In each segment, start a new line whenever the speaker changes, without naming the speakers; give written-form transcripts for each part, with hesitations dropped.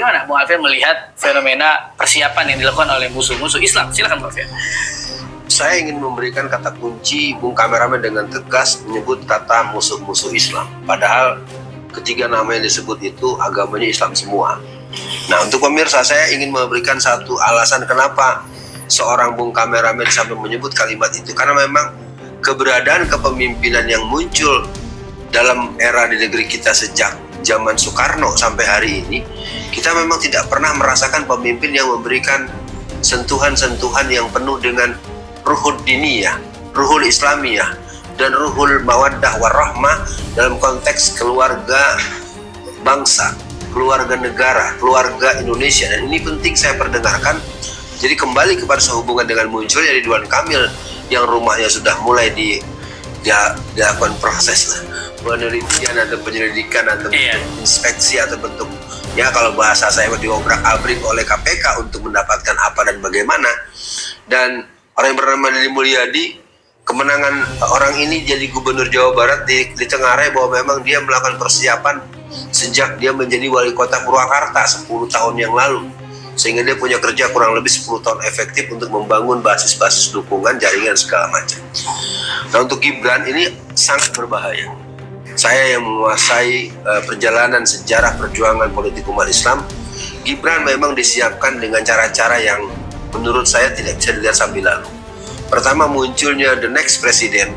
bagaimana Bung Alfian melihat fenomena persiapan yang dilakukan oleh musuh-musuh Islam? Silakan Bung Alfian.
Saya ingin memberikan kata kunci. Bung kameramen dengan tegas menyebut kata musuh-musuh Islam. Padahal ketiga nama yang disebut itu agamanya Islam semua. Nah, untuk pemirsa, saya ingin memberikan satu alasan kenapa seorang Bung kameramen sampai menyebut kalimat itu. Karena memang keberadaan kepemimpinan yang muncul dalam era di negeri kita sejak zaman Soekarno sampai hari ini, kita memang tidak pernah merasakan pemimpin yang memberikan sentuhan-sentuhan yang penuh dengan ruhul diniyah, ruhul islamiyah, dan ruhul mawaddah warahmah dalam konteks keluarga bangsa, keluarga negara, keluarga Indonesia. Dan ini penting saya perdengarkan. Jadi kembali kepada sehubungan dengan munculnya Ridwan Kamil yang rumahnya sudah mulai dilakukan proses penelitian atau penyelidikan atau inspeksi atau bentuk, ya kalau bahasa saya diobrak-abrik oleh KPK untuk mendapatkan apa dan bagaimana. Dan orang yang bernama Deddy Mulyadi, kemenangan orang ini jadi gubernur Jawa Barat ditengarai bahwa memang dia melakukan persiapan sejak dia menjadi wali kota Purwakarta 10 tahun yang lalu, sehingga dia punya kerja kurang lebih 10 tahun efektif untuk membangun basis-basis dukungan, jaringan segala macam. Nah, untuk Gibran ini sangat berbahaya. Saya yang menguasai perjalanan sejarah perjuangan politik umat Islam, Gibran memang disiapkan dengan cara-cara yang menurut saya tidak bisa dilihat sambil lalu. Pertama, munculnya the next president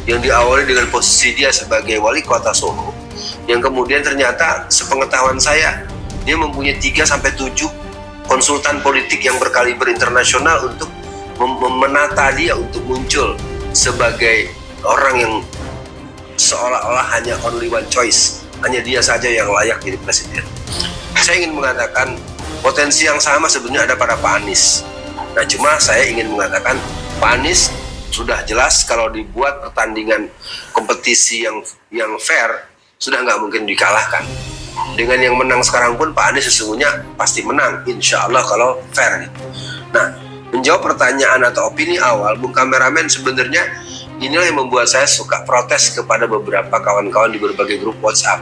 yang diawali dengan posisi dia sebagai wali kota Solo, yang kemudian ternyata sepengetahuan saya dia mempunyai 3-7 konsultan politik yang berkaliber internasional untuk menata dia untuk muncul sebagai orang yang seolah-olah hanya only one choice, hanya dia saja yang layak jadi presiden. Saya ingin mengatakan potensi yang sama sebenarnya ada pada Pak Anies. Nah, cuma saya ingin mengatakan Pak Anies sudah jelas kalau dibuat pertandingan kompetisi yang fair sudah nggak mungkin dikalahkan. Dengan yang menang sekarang pun Pak Anies sesungguhnya pasti menang, insya Allah kalau fair. Nah, menjawab pertanyaan atau opini awal Bung kameramen, sebenarnya inilah yang membuat saya suka protes kepada beberapa kawan-kawan di berbagai grup WhatsApp.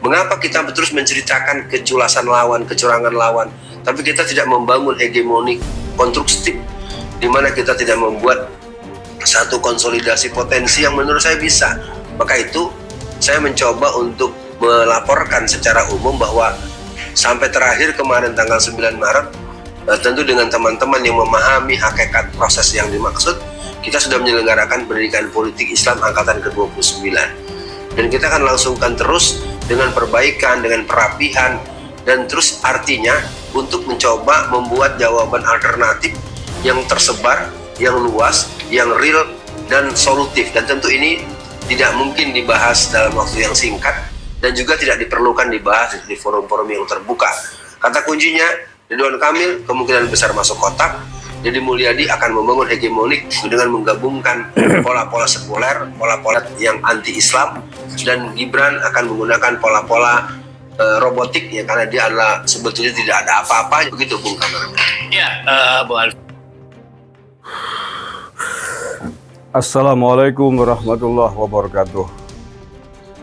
Mengapa kita terus menceritakan kejulasan lawan, kecurangan lawan, tapi kita tidak membangun hegemoni konstruktif, di mana kita tidak membuat satu konsolidasi potensi yang menurut saya bisa. Maka itu saya mencoba untuk melaporkan secara umum bahwa sampai terakhir kemarin tanggal 9 Maret, tentu dengan teman-teman yang memahami hakikat proses yang dimaksud, kita sudah menyelenggarakan pendidikan politik Islam angkatan ke-29. Dan kita akan langsungkan terus dengan perbaikan, dengan perapihan, dan terus artinya untuk mencoba membuat jawaban alternatif yang tersebar, yang luas, yang real, dan solutif. Dan tentu ini tidak mungkin dibahas dalam waktu yang singkat, dan juga tidak diperlukan dibahas di forum-forum yang terbuka. Kata kuncinya, Ridwan Kamil kemungkinan besar masuk kotak, Deddy Mulyadi akan membangun hegemonik dengan menggabungkan pola-pola sekuler, pola-pola yang anti-Islam, dan Gibran akan menggunakan pola-pola robotik ya, karena dia adalah sebetulnya tidak ada apa-apa, begitu Bung Kameramen.
Ya, Bung Alfian.
Assalamualaikum warahmatullahi wabarakatuh.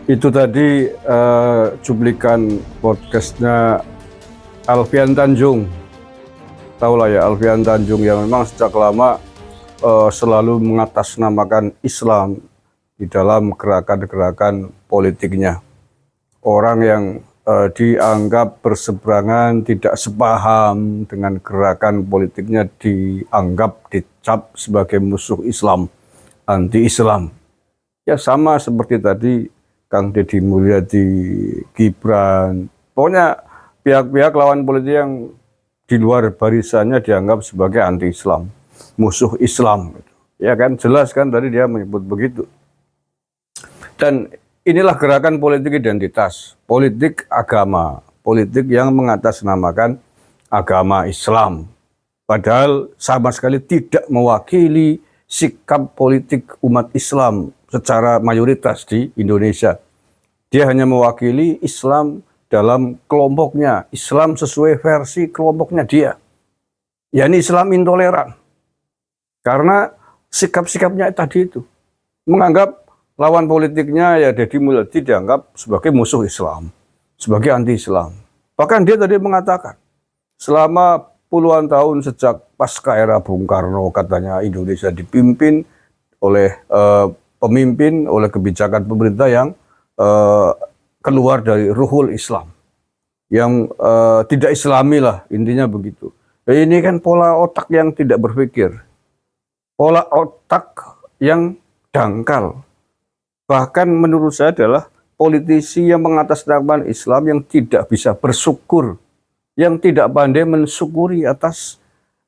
Itu tadi cuplikan podcastnya Alfian Tanjung. Tahu lah ya, Alfian Tanjung yang memang sejak lama selalu mengatasnamakan Islam di dalam gerakan-gerakan politiknya. Orang yang dianggap berseberangan, tidak sepaham dengan gerakan politiknya, dianggap dicap sebagai musuh Islam, anti-Islam. Ya sama seperti tadi Kang Deddy Mulyadi, Gibran, pokoknya pihak-pihak lawan politik yang di luar barisannya dianggap sebagai anti-Islam, musuh Islam. Ya kan, jelas kan tadi dia menyebut begitu. Dan inilah gerakan politik identitas, politik agama, politik yang mengatasnamakan agama Islam. Padahal sama sekali tidak mewakili sikap politik umat Islam secara mayoritas di Indonesia. Dia hanya mewakili Islam dalam kelompoknya, Islam sesuai versi kelompoknya dia. yakni Islam intoleran. Karena sikap-sikapnya tadi itu. Menganggap lawan politiknya ya Deddy Mulyadi dianggap sebagai musuh Islam, sebagai anti-Islam. Bahkan dia tadi mengatakan, selama puluhan tahun sejak pasca era Bung Karno, katanya Indonesia dipimpin oleh pemimpin, oleh kebijakan pemerintah yang keluar dari ruhul Islam, yang tidak Islami lah, intinya begitu. Ini kan pola otak yang tidak berpikir, pola otak yang dangkal. Bahkan menurut saya adalah politisi yang mengatasnamakan Islam yang tidak bisa bersyukur, yang tidak pandai mensyukuri atas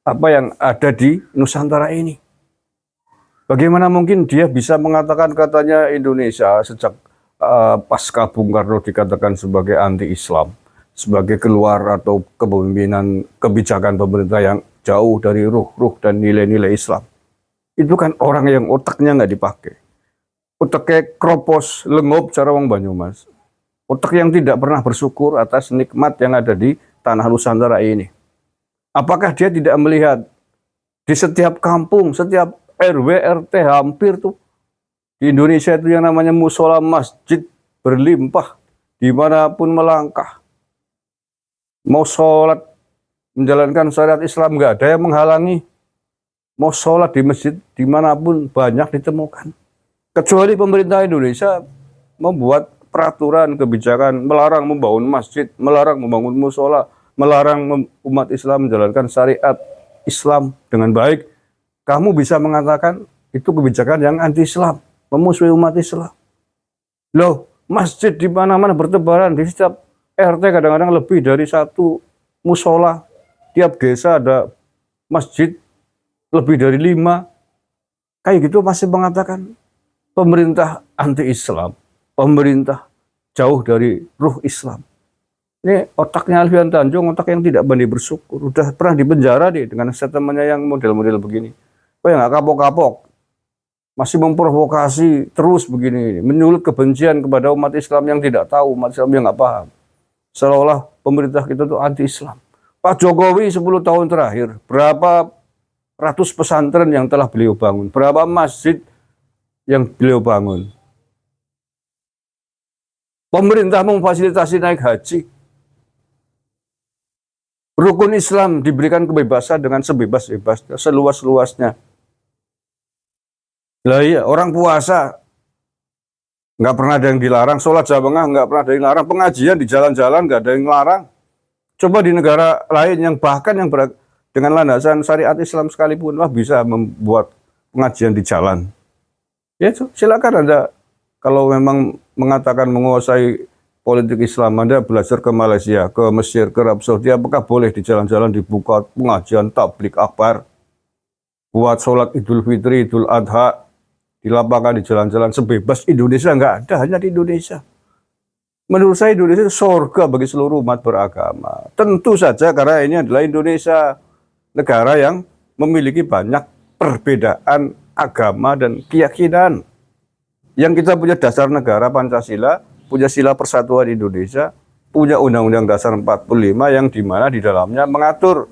apa yang ada di Nusantara ini. Bagaimana mungkin dia bisa mengatakan katanya Indonesia sejak pasca Bung Karno dikatakan sebagai anti-Islam, sebagai keluar atau kepemimpinan kebijakan pemerintah yang jauh dari ruh dan nilai-nilai Islam. Itu kan orang yang otaknya nggak dipakai. Otaknya kropos, lengop cara wong Banyumas. Otak yang tidak pernah bersyukur atas nikmat yang ada di tanah Nusantara ini. Apakah dia tidak melihat di setiap kampung, setiap RW, RT hampir tuh di Indonesia itu yang namanya musola masjid berlimpah dimanapun melangkah. Mau sholat, menjalankan syariat Islam nggak ada yang menghalangi. Mau sholat di masjid dimanapun banyak ditemukan. Kecuali pemerintah Indonesia membuat peraturan, kebijakan, melarang membangun masjid, melarang membangun musola, melarang umat Islam menjalankan syariat Islam dengan baik. Kamu bisa mengatakan itu kebijakan yang anti-Islam, memusuhi umat Islam. Loh, masjid di mana-mana bertebaran, di setiap RT kadang-kadang lebih dari satu musola. Tiap desa ada masjid lebih dari 5. Kayak gitu masih mengatakan pemerintah anti-Islam, pemerintah jauh dari ruh Islam. Ini otaknya Alfian Tanjung, otak yang tidak pandai bersyukur. Udah pernah dipenjara deh dengan statementnya yang model-model begini. Oh ya nggak kapok-kapok, masih memprovokasi terus begini, menyulut kebencian kepada umat Islam yang tidak tahu, umat Islam yang nggak paham. Seolah-olah pemerintah kita itu anti-Islam. Pak Jokowi 10 tahun terakhir, berapa ratus pesantren yang telah beliau bangun, berapa masjid yang beliau bangun. Pemerintah memfasilitasi naik haji. Rukun Islam diberikan kebebasan dengan sebebas-bebasnya, seluas-luasnya. Lah iya, orang puasa nggak pernah ada yang dilarang, sholat jamaah nggak pernah ada yang dilarang, pengajian di jalan-jalan nggak ada yang larang. Coba di negara lain yang bahkan yang dengan landasan syariat Islam sekalipun lah bisa membuat pengajian di jalan. Ya silakan Anda kalau memang mengatakan menguasai politik Islam, Anda belajar ke Malaysia, ke Mesir, ke Arab Saudi, apakah boleh di jalan-jalan dibuka pengajian tablik akbar, buat sholat Idul Fitri, Idul Adha, di lapangan, di jalan-jalan sebebas Indonesia? Nggak ada, hanya di Indonesia. Menurut saya Indonesia itu surga bagi seluruh umat beragama. Tentu saja karena ini adalah Indonesia, negara yang memiliki banyak perbedaan agama dan keyakinan. Yang kita punya dasar negara Pancasila, punya sila persatuan Indonesia, punya Undang-Undang Dasar 45 yang dimana di dalamnya mengatur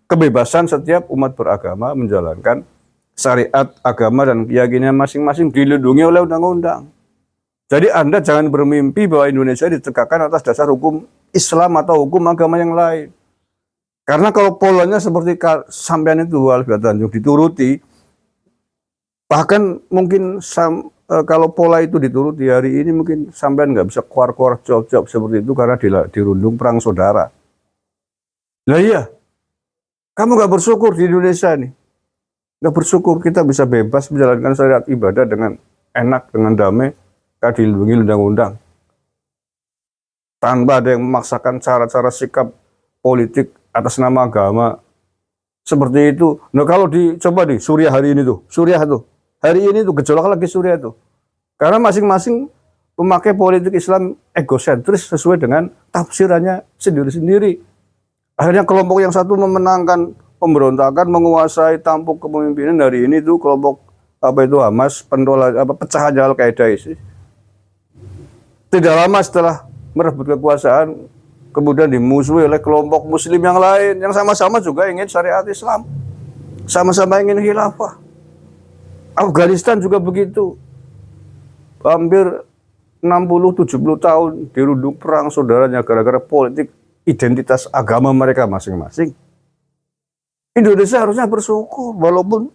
kebebasan setiap umat beragama menjalankan syariat agama dan keyakinan masing-masing dilindungi oleh undang-undang. Jadi Anda jangan bermimpi bahwa Indonesia ditegakkan atas dasar hukum Islam atau hukum agama yang lain. Karena kalau polanya seperti sampean itu Alfian Tanjung dituruti, bahkan mungkin kalau pola itu dituruti hari ini mungkin sampean nggak bisa keluar-keluar job-job seperti itu karena dirundung perang saudara. Lah iya, kamu nggak bersyukur di Indonesia nih, nggak bersyukur kita bisa bebas menjalankan syariat ibadah dengan enak, dengan damai, karena dilindungi undang-undang, tanpa ada yang memaksakan cara-cara sikap politik atas nama agama seperti itu. Nah kalau dicoba di Suriah hari ini tuh, hari ini tuh gejolak lagi Suriah tuh. Karena masing-masing pemakai politik Islam egosentris sesuai dengan tafsirannya sendiri-sendiri. Akhirnya kelompok yang satu memenangkan pemberontakan, menguasai tampuk kepemimpinan. Hari ini tuh kelompok Hamas, pecahan Al-Qaeda ISIS. Tidak lama setelah merebut kekuasaan, kemudian dimusuhi oleh kelompok muslim yang lain yang sama-sama juga ingin syariat Islam, sama-sama ingin khilafah. Afghanistan juga begitu, hampir 60-70 tahun dirundung perang saudaranya gara-gara politik identitas agama mereka masing-masing. Indonesia harusnya bersyukur walaupun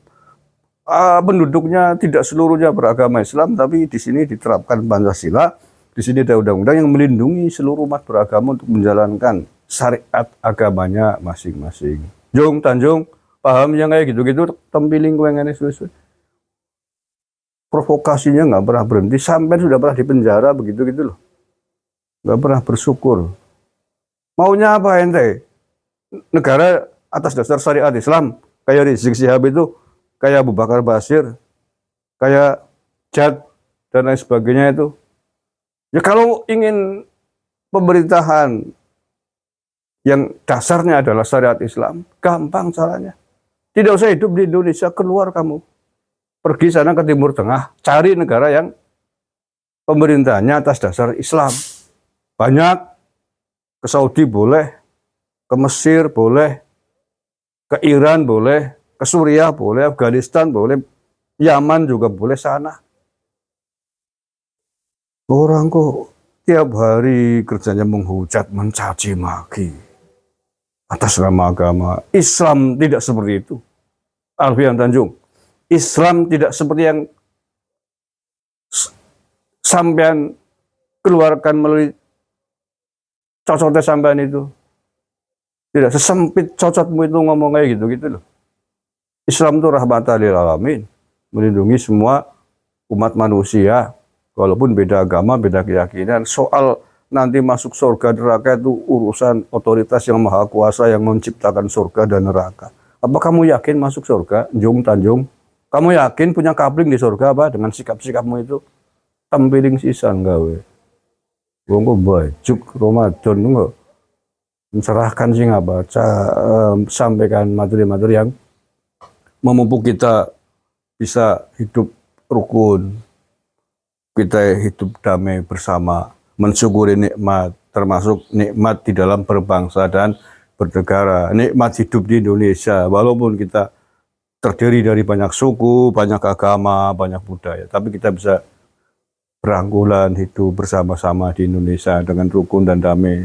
penduduknya tidak seluruhnya beragama Islam, tapi di sini diterapkan Pancasila. Di sini ada undang-undang yang melindungi seluruh umat beragama untuk menjalankan syariat agamanya masing-masing. Jung Tanjung paham yang kayak gitu-gitu tempiling kowe ngene suwe-suwe. Provokasinya nggak pernah berhenti, sampai sudah pernah dipenjara begitu-gitu loh. Nggak pernah bersyukur. Maunya apa ente? Negara atas dasar syariat Islam, kayak Rizik Syihab itu, kayak Abu Bakar Basir, kayak Jad, dan lain sebagainya itu. Ya kalau ingin pemerintahan yang dasarnya adalah syariat Islam, gampang caranya. Tidak usah hidup di Indonesia, keluar kamu. Pergi sana ke Timur Tengah, cari negara yang pemerintahnya atas dasar Islam. Banyak, ke Saudi boleh, ke Mesir boleh, ke Iran boleh, ke Suriah boleh, Afghanistan boleh, Yaman juga boleh sana. Orang kok tiap hari kerjanya menghujat, mencaci maki atas nama agama. Islam tidak seperti itu. Alfian Tanjung, Islam tidak seperti yang sampean keluarkan melalui cocotnya sampean itu. Tidak sesempit cocotmu itu ngomong kayak gitu loh. Islam itu rahmatan lil alamin, melindungi semua umat manusia. Walaupun beda agama, beda keyakinan, soal nanti masuk surga neraka itu urusan otoritas yang maha kuasa yang menciptakan surga dan neraka. Apa kamu yakin masuk surga, Jung Tanjung? Kamu yakin punya kapling di surga apa dengan sikap-sikapmu itu? Tempiling sisan gawe. Wong kok bajuk Ramadan enggak mencerahkan sih nggak baca, sampaikan materi-materi yang memupuk kita bisa hidup rukun. Kita hidup damai bersama, mensyukuri nikmat, termasuk nikmat di dalam berbangsa dan bernegara. Nikmat hidup di Indonesia, walaupun kita terdiri dari banyak suku, banyak agama, banyak budaya, tapi kita bisa berangkulan hidup bersama-sama di Indonesia dengan rukun dan damai.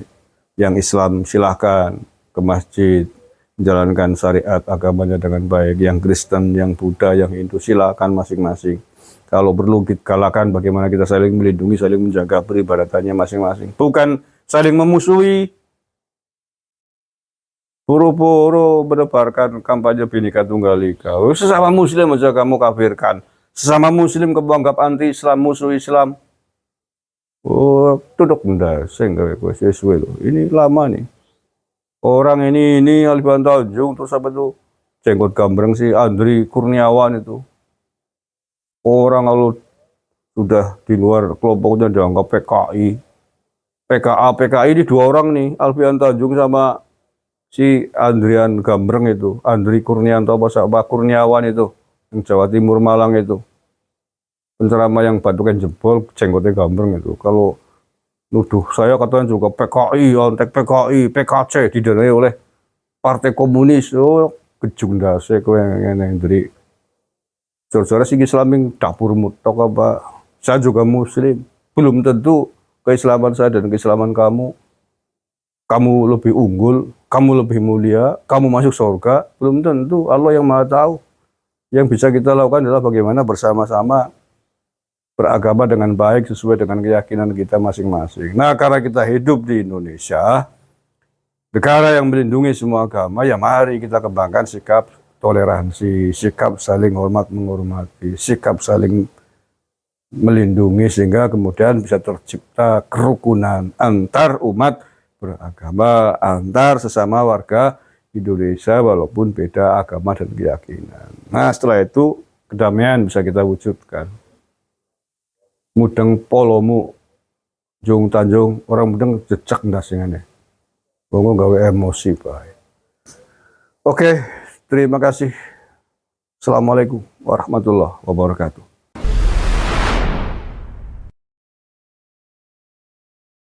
Yang Islam silahkan ke masjid, menjalankan syariat agamanya dengan baik. Yang Kristen, yang Buddha, yang Hindu silahkan masing-masing. Kalau perlu kita kalahkan, bagaimana kita saling melindungi, saling menjaga peribadatannya masing-masing. Bukan saling memusuhi. Buru-buru menebarkan kampanye Bhinneka Tunggal Ika. Sesama Muslim aja kamu kafirkan. Sesama Muslim kamu anggap anti-Islam, musuh Islam. Oh, duduk benda, saya gue sesuai loh. Ini lama nih. Orang ini Alfian Tanjung, terus apa tuh? Jenggot gambreng si Andri Kurniawan itu. Orang kalau sudah di luar kelompoknya dianggap PKI. PKI ini dua orang nih, Alfian Tanjung sama si Andrian Gambreng itu. Andri Kurnianto apa Kurniawan itu, yang Jawa Timur Malang itu. Penceramah yang batuknya jebol, jenggotnya gambreng itu. Kalau nuduh saya katanya juga PKI, antek PKI, PKC didanai oleh Partai Komunis. Oh, kejung dase kowe ngene ndri. Saudara sih Islam yang dapur mutok apa? Saya juga Muslim. Belum tentu keislaman saya dan keislaman kamu lebih unggul, kamu lebih mulia, kamu masuk surga. Belum tentu. Allah yang Maha Tahu. Yang bisa kita lakukan adalah bagaimana bersama-sama beragama dengan baik sesuai dengan keyakinan kita masing-masing. Nah, karena kita hidup di Indonesia, negara yang melindungi semua agama, ya mari kita kembangkan sikap toleransi, sikap saling hormat menghormati, sikap saling melindungi sehingga kemudian bisa tercipta kerukunan antar umat beragama, antar sesama warga Indonesia walaupun beda agama dan keyakinan. Nah, setelah itu kedamaian bisa kita wujudkan. Mudeng polomu Jung Tanjung, orang mudeng jejak ndasingane. Wong gawe emosi bae. Oke. Terima kasih. Assalamualaikum warahmatullahi wabarakatuh.